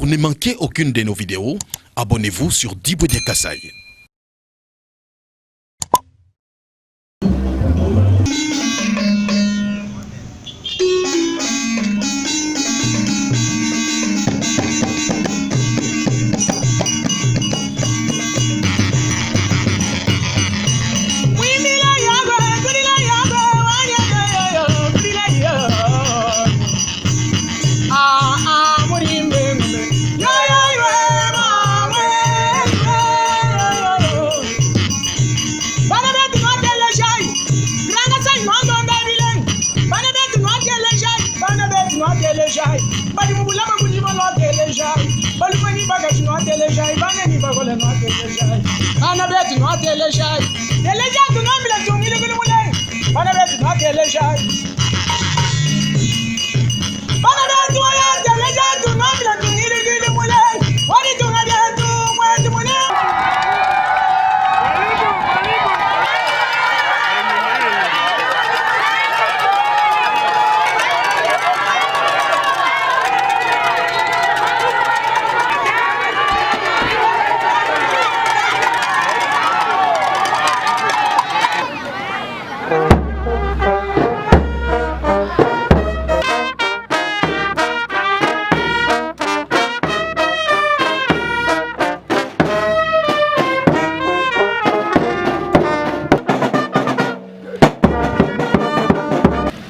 Pour ne manquer aucune de nos vidéos, abonnez-vous sur Diboudia Kassai.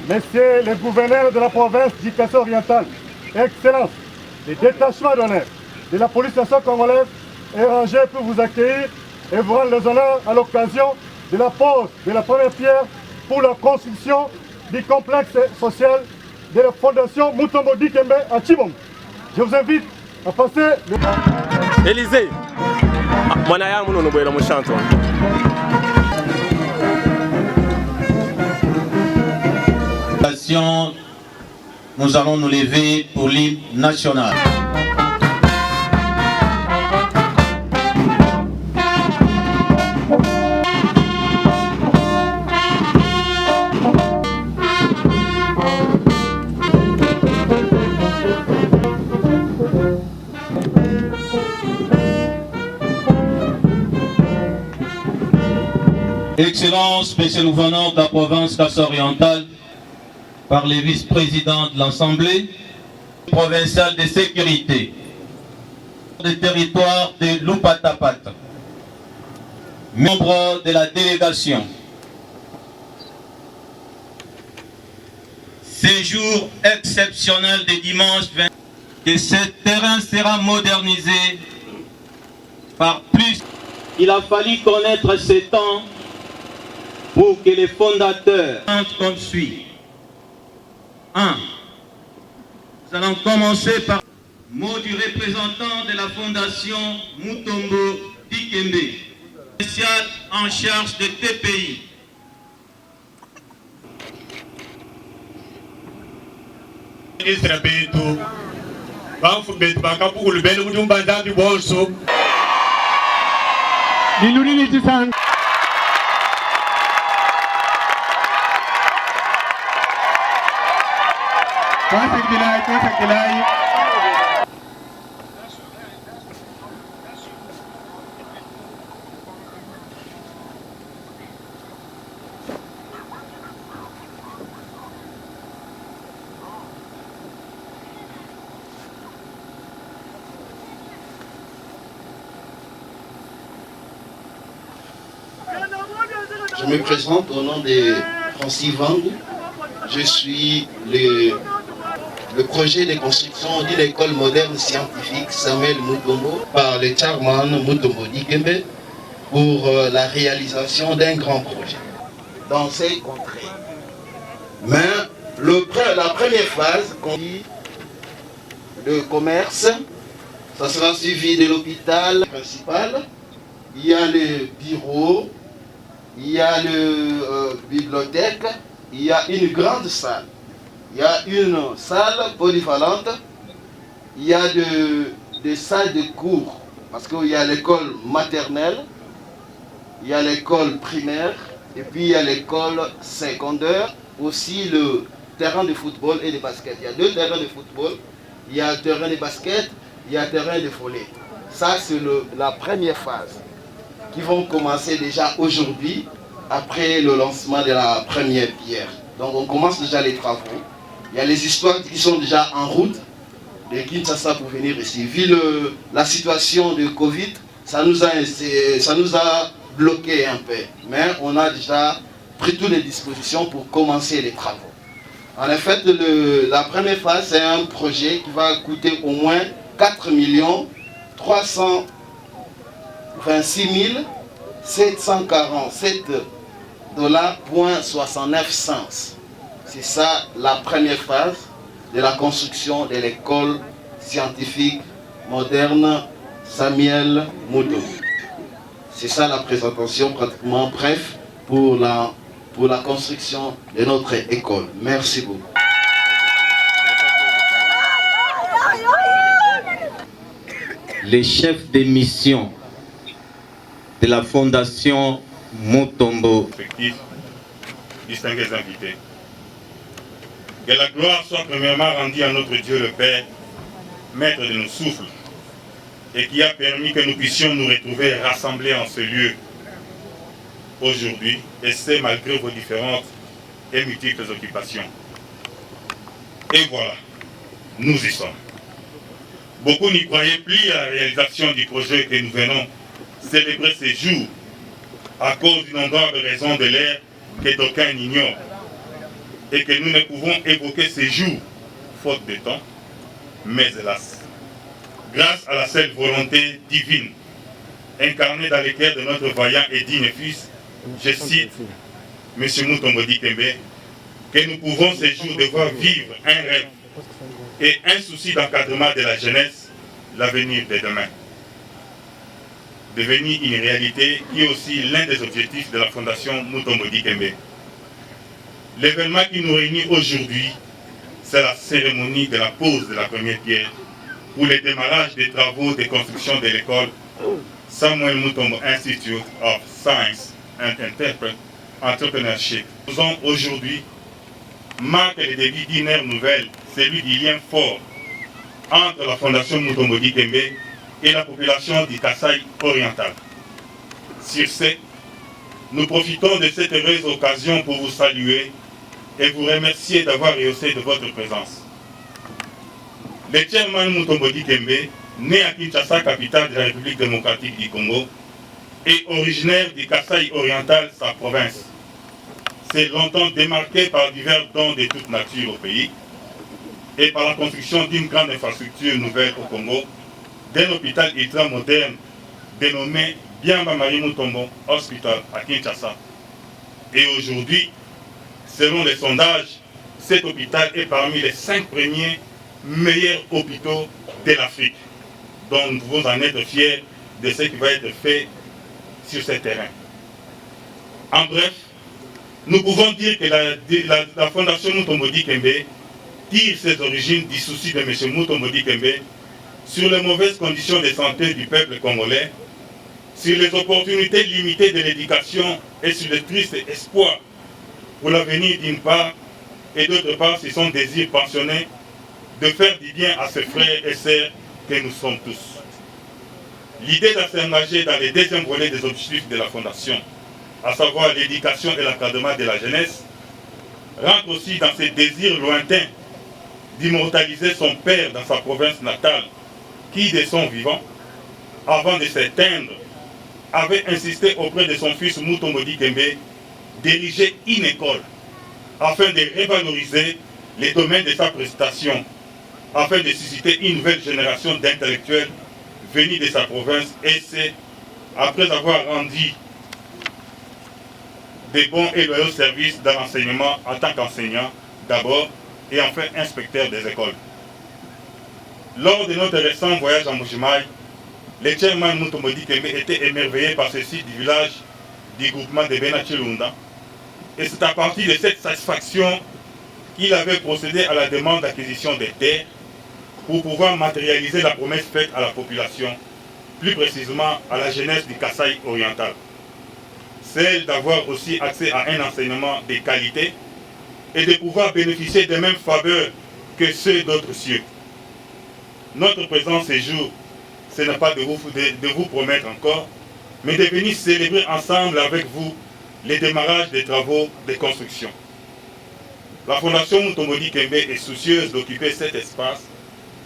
Messieurs les gouverneurs de la province du Kassai oriental, Excellences, les détachements d'honneur de la police nationale congolaise est rangé pour vous accueillir et vous rendre les honneurs à l'occasion de la pose de la première pierre pour la construction du complexe social de la fondation Mutombo Dikembe à Chibom. Je vous invite à passer le... Élysée, nous allons nous lever pour l'hymne national. Excellences, Monsieur le gouverneur de la province Kassai orientale, par les vice-présidents de l'Assemblée provinciale de sécurité du territoire de Lupatapat, membres de la délégation. Séjour exceptionnel de dimanche 20, et ce terrain sera modernisé par plus. Il a fallu connaître ce temps pour que les fondateurs entrent comme suit. 1. Nous allons commencer par le mot du représentant de la fondation Mutombo Dikembe, spécial en charge de TPI. Ministre Beto, Banfu Beto, Bakapu, le Bel Mujumba du Bolso. L'Illuminati. Je me présente au nom de Francis Vang. Je suis le projet de construction de l'école moderne scientifique Samuel Mutombo par le chairman Mutombo Dikembe pour la réalisation d'un grand projet dans ces contrées. Mais la première phase, le commerce, ça sera suivi de l'hôpital principal. Il y a le bureau, il y a la bibliothèque, il y a une grande salle. Il y a une salle polyvalente, il y a des salles de cours, parce qu'il y a l'école maternelle, il y a l'école primaire, et puis il y a l'école secondaire, aussi le terrain de football et de basket. Il y a deux terrains de football, il y a un terrain de basket, il y a terrain de volley. Ça, c'est la première phase qui vont commencer déjà aujourd'hui, après le lancement de la première pierre. Donc on commence déjà les travaux. Il y a les histoires qui sont déjà en route de Kinshasa pour venir ici. Vu la situation de Covid, ça nous a bloqué un peu. Mais on a déjà pris toutes les dispositions pour commencer les travaux. En effet, la première phase, c'est un projet qui va coûter au moins 4 326 747 $.69. C'est ça la première phase de la construction de l'école scientifique moderne Samuel Mutombo. C'est ça la présentation pratiquement bref pour la construction de notre école. Merci beaucoup. Les chefs de mission de la Fondation Mutombo. Distingués invités. Que la gloire soit premièrement rendue à notre Dieu le Père, maître de nos souffles, et qui a permis que nous puissions nous retrouver rassemblés en ce lieu aujourd'hui, et c'est malgré vos différentes et multiples occupations. Et voilà, nous y sommes. Beaucoup n'y croyaient plus à la réalisation du projet que nous venons célébrer ces jours à cause d'innombrables raisons de l'ère que d'aucuns ignorent et que nous ne pouvons évoquer ces jours faute de temps, mais hélas, grâce à la seule volonté divine incarnée dans les cœurs de notre vaillant et digne fils, je cite M. Mutombo Dikembe, que nous pouvons ces jours devoir vivre un rêve et un souci d'encadrement de la jeunesse, l'avenir de demain. Devenir une réalité qui est aussi l'un des objectifs de la Fondation Mutombo Dikembe. L'événement qui nous réunit aujourd'hui, c'est la cérémonie de la pose de la première pierre pour le démarrage des travaux de construction de l'école Samuel Mutombo Institute of Science and Entrepreneurship. Nous avons aujourd'hui marque le début d'une ère nouvelle, celui du lien fort entre la Fondation Mutombo Dikembe et la population du Kasaï oriental. Sur ce, nous profitons de cette heureuse occasion pour vous saluer et vous remercier d'avoir rehaussé de votre présence. Le chairman Mutombo Dikembe, né à Kinshasa, capitale de la République démocratique du Congo, et originaire du Kasaï oriental, sa province, s'est longtemps démarqué par divers dons de toute nature au pays et par la construction d'une grande infrastructure nouvelle au Congo, d'un hôpital ultra moderne dénommé Biamba Marie Mutombo Hospital à Kinshasa. Et aujourd'hui, selon les sondages, cet hôpital est parmi les 5 premiers meilleurs hôpitaux de l'Afrique. Donc nous pouvons en être fiers de ce qui va être fait sur ce terrain. En bref, nous pouvons dire que la Fondation Mutombo Dikembe tire ses origines du souci de M. Mutombo Dikembe sur les mauvaises conditions de santé du peuple congolais, sur les opportunités limitées de l'éducation et sur le triste espoir pour l'avenir d'une part, et d'autre part sur son désir passionné de faire du bien à ses frères et sœurs que nous sommes tous. L'idée de s'engager dans le deuxième volet des objectifs de la Fondation, à savoir l'éducation et l'encadrement de la jeunesse, rentre aussi dans ses désirs lointains d'immortaliser son père dans sa province natale, qui, de son vivant, avant de s'éteindre, avait insisté auprès de son fils Mutombo Dikembe d'ériger une école afin de revaloriser les domaines de sa prestation, afin de susciter une nouvelle génération d'intellectuels venus de sa province, et c'est après avoir rendu des bons et loyaux services dans l'enseignement en tant qu'enseignant d'abord et enfin inspecteur des écoles. Lors de notre récent voyage en Mbuji-Mayi, le chairman Mutombo Dikembe était émerveillé par ce site du village du groupement de Benachilunda, et c'est à partir de cette satisfaction qu'il avait procédé à la demande d'acquisition des terres pour pouvoir matérialiser la promesse faite à la population, plus précisément à la jeunesse du Kasaï oriental. Celle d'avoir aussi accès à un enseignement de qualité et de pouvoir bénéficier des mêmes faveurs que ceux d'autres cieux. notre présent séjour, ce n'est pas de vous promettre encore, mais de venir célébrer ensemble avec vous les démarrages des travaux de construction. La Fondation Mutombo Dikembe est soucieuse d'occuper cet espace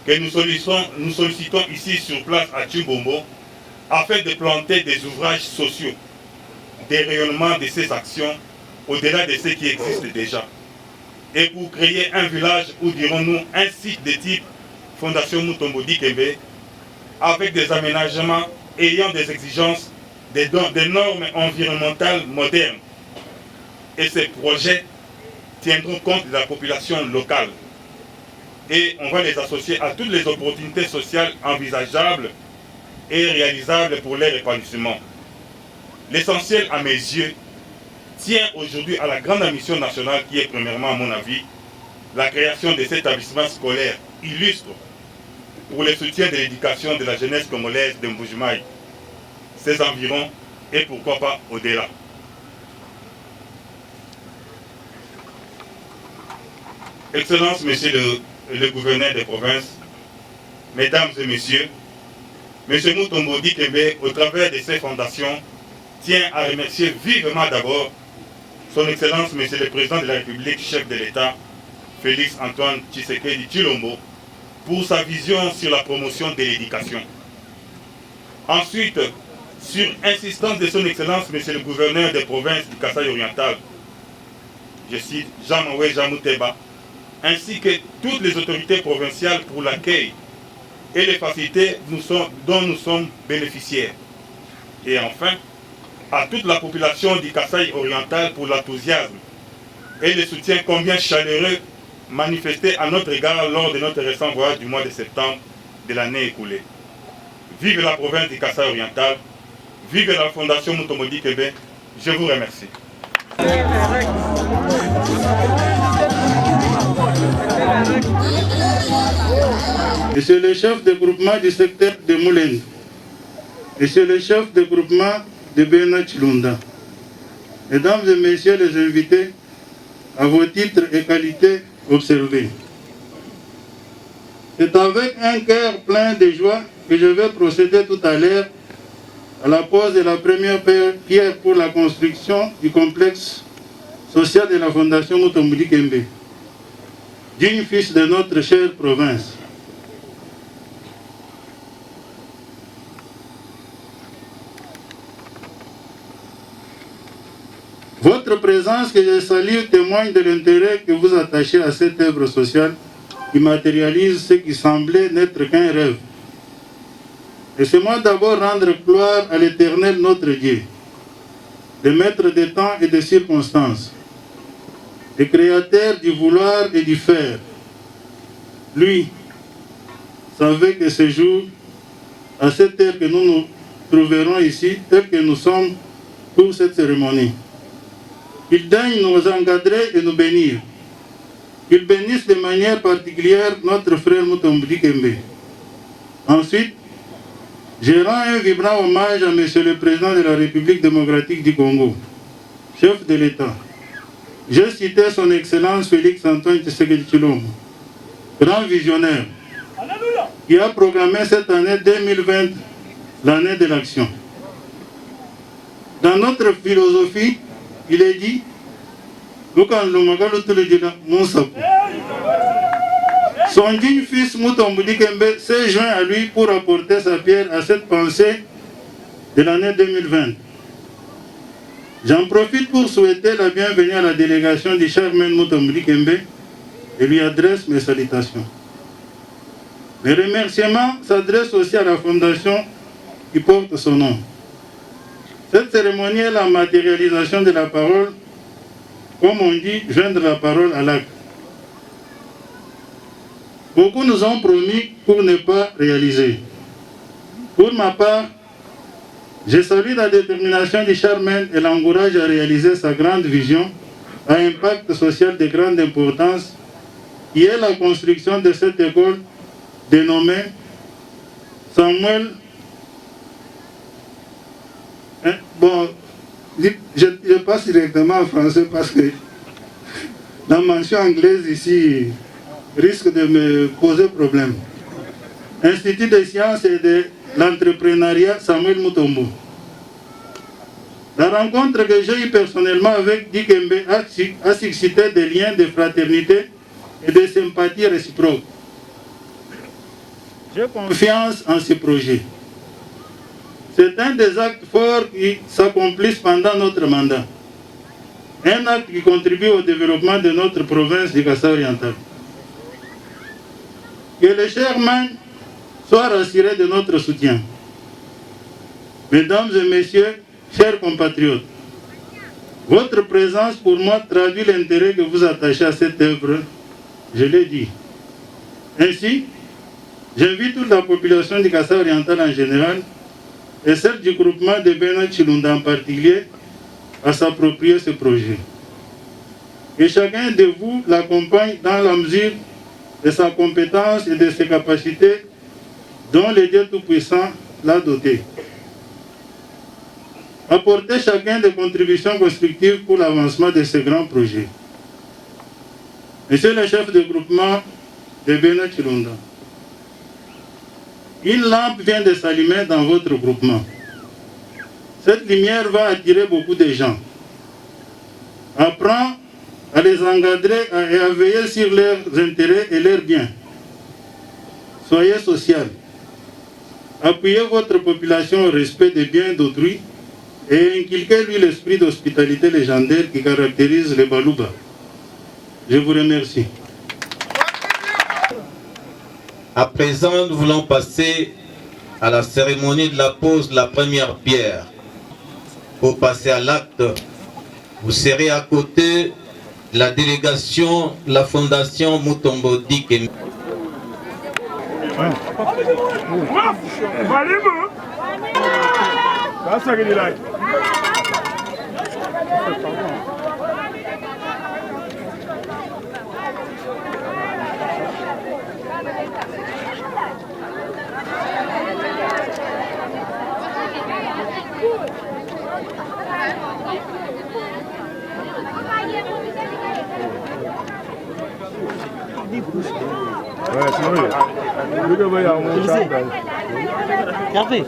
que nous sollicitons ici sur place à Tchimbombo afin de planter des ouvrages sociaux, des rayonnements de ces actions au-delà de ce qui existe déjà. Et pour créer un village ou dirons-nous un site de type Fondation Mutombo Dikembe avec des aménagements ayant des exigences, des normes environnementales modernes. Et ces projets tiendront compte de la population locale. Et on va les associer à toutes les opportunités sociales envisageables et réalisables pour leur épanouissement. L'essentiel à mes yeux tient aujourd'hui à la grande mission nationale qui est premièrement à mon avis la création de cet établissement scolaire illustre pour le soutien de l'éducation de la jeunesse congolaise de Mbujimaï, ses environs et pourquoi pas au-delà. Excellences, Monsieur le gouverneur des provinces, Mesdames et Messieurs, M. Mutombo Dikembe, au travers de ses fondations, tient à remercier vivement d'abord Son Excellence, Monsieur le Président de la République, chef de l'État, Félix Antoine Tshisekedi Tshilombo, pour sa vision sur la promotion de l'éducation. Ensuite, sur insistance de Son Excellence, Monsieur le Gouverneur des provinces du Kasaï oriental, je cite Jean-Mawé Jamouteba, ainsi que toutes les autorités provinciales pour l'accueil et les facilités dont nous sommes bénéficiaires. Et enfin, à toute la population du Kasaï oriental pour l'enthousiasme et le soutien combien chaleureux manifesté à notre égard lors de notre récent voyage du mois de septembre de l'année écoulée. Vive la province du Kasaï oriental, vive la Fondation Mutombo Dikembe, je vous remercie. Monsieur le chef de groupement du secteur de Moulin, Monsieur le chef de groupement de Bena Chilunda, Mesdames et Messieurs les invités, à vos titres et qualités observés. C'est avec un cœur plein de joie que je vais procéder tout à l'heure à la pose de la première pierre pour la construction du complexe social de la Fondation Mutombo Dikembe, digne fils de notre chère province. Votre présence que je salue témoigne de l'intérêt que vous attachez à cette œuvre sociale qui matérialise ce qui semblait n'être qu'un rêve. Laissez-moi d'abord rendre gloire à l'Éternel notre Dieu, le maître des temps et des circonstances, le créateur du vouloir et du faire. Lui savait que ce jour, à cette heure que nous nous trouverons ici, tel que nous sommes pour cette cérémonie, il daigne nous encadrer et nous bénir. Il bénisse de manière particulière notre frère Mutombo Dikembe. Ensuite, je rends un vibrant hommage à Monsieur le Président de la République démocratique du Congo, chef de l'État. Je citais son Excellence Félix Antoine Tshisekedi Tshilombo, grand visionnaire, qui a proclamé cette année 2020 l'année de l'action. Dans notre philosophie, il est dit, son digne fils Mutombo Dikembe s'est joint à lui pour apporter sa pierre à cette pensée de l'année 2020. J'en profite pour souhaiter la bienvenue à la délégation du Charmaine Mutombo Dikembe et lui adresse mes salutations. Mes remerciements s'adressent aussi à la fondation qui porte son nom. Cette cérémonie est la matérialisation de la parole, comme on dit, joindre la parole à l'acte. Beaucoup nous ont promis pour ne pas réaliser. Pour ma part, je salue la détermination du Charmaine et l'encourage à réaliser sa grande vision à impact social de grande importance, qui est la construction de cette école dénommée Samuel. Bon, je passe directement en français parce que la mention anglaise ici risque de me poser problème. Institut des sciences et de l'entrepreneuriat Samuel Mutombo. La rencontre que j'ai eue personnellement avec Dikembe a suscité des liens de fraternité et de sympathie réciproque. J'ai confiance en ce projet. C'est un des actes forts qui s'accomplissent pendant notre mandat. Un acte qui contribue au développement de notre province du Kasaï oriental. Que les chers membres soient rassurés de notre soutien. Mesdames et messieurs, chers compatriotes, votre présence pour moi traduit l'intérêt que vous attachez à cette œuvre, je l'ai dit. Ainsi, j'invite toute la population du Kasaï oriental en général et celle du groupement de Bena Chilunda en particulier à s'approprier ce projet. Que chacun de vous l'accompagne dans la mesure de sa compétence et de ses capacités dont le Dieu Tout-Puissant l'a doté. Apportez chacun des contributions constructives pour l'avancement de ce grand projet. Monsieur le chef de groupement de Bena Chilunda, une lampe vient de s'allumer dans votre groupement. Cette lumière va attirer beaucoup de gens. Apprends à les encadrer et à veiller sur leurs intérêts et leurs biens. Soyez social. Appuyez votre population au respect des biens d'autrui et inculquez-lui l'esprit d'hospitalité légendaire qui caractérise les Balouba. Je vous remercie. À présent, nous voulons passer à la cérémonie de la pose de la première pierre. Pour passer à l'acte, vous serez à côté de la délégation de la Fondation Mutombo Dikembe. Kasaï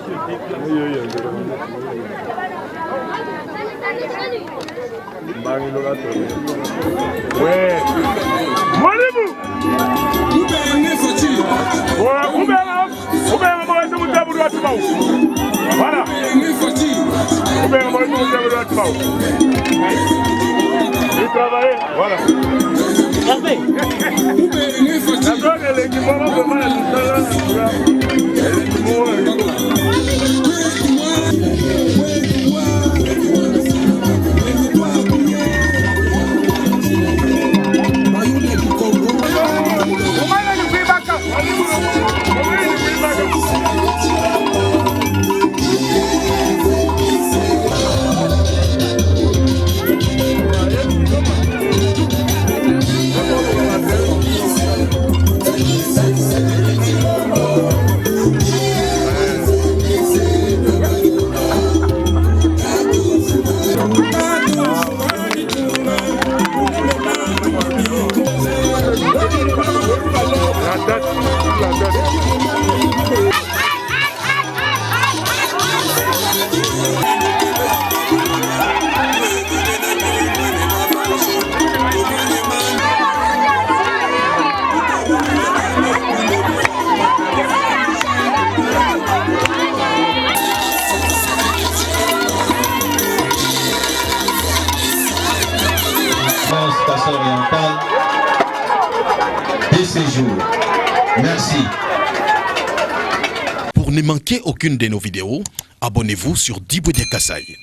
oriental de ces jours. Merci. Pour ne manquer aucune de nos vidéos, abonnez-vous sur Diboudia Kasaï.